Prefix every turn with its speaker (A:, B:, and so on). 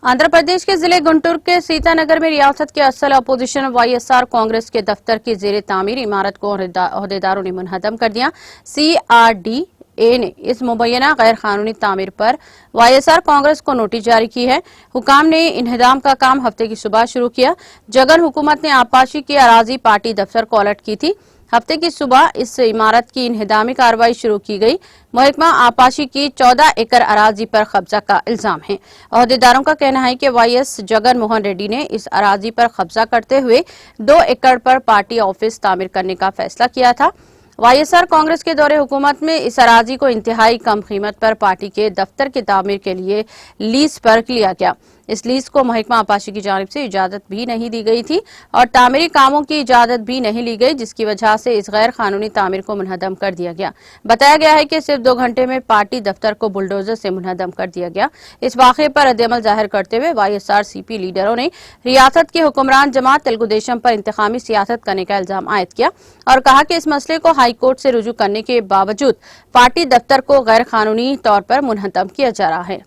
A: आंध्र प्रदेश के जिले गुंटूर के सीतानगर में रियासत के असल अपोजिशन वाईएसआर कांग्रेस के दफ्तर की जेर तामीर इमारत को अहदेदारों ने मुनहदम कर दिया। CRDA ने इस मुबैना गैर कानूनी तामीर पर वाईएसआर कांग्रेस को नोटिस जारी की है। हुकाम ने इन्हदाम का काम हफ्ते की सुबह शुरू किया। जगन हुकूमत ने आपाशी की अराजी पार्टी दफ्तर को अलर्ट की थी। हफ्ते की सुबह इस इमारत की इन्हदामी कार्रवाई शुरू की गई। महकमा आपाशी की 14 एकड़ अराजी पर कब्जा का इल्जाम है। अहदेदारों का कहना है कि वाईएस जगन मोहन रेड्डी ने इस अराजी पर कब्जा करते हुए 2 एकड़ पर पार्टी ऑफिस तामीर करने का फैसला किया था। वाईएसआर कांग्रेस के दौरे हुकूमत में इस अराजी को इंतहाई कम कीमत पर पार्टी के दफ्तर की तामीर के लिए लीज पर लिया गया। इस लीज को महकमा आपाशी की जानिब से इजाजत भी नहीं दी गई थी और तामीरी कामों की इजाजत भी नहीं ली गई, जिसकी वजह से इस गैर कानूनी तामीर को मुनहदम कर दिया गया। बताया गया है कि सिर्फ 2 घंटे में पार्टी दफ्तर को बुलडोजर से मुनहदम कर दिया गया। इस वाक़े पर रद्द-ए-अमल जाहिर करते हुए वाईएसआर CP लीडरों ने रियासत की हुक्मरान जमात तेलुगु देशम पर इंतकामी सियासत करने का इल्जाम आयद किया और कहा कि इस मसले को हाई कोर्ट से रुजू करने के बावजूद पार्टी दफ्तर को गैर कानूनी तौर पर मुनहदम किया जा रहा है।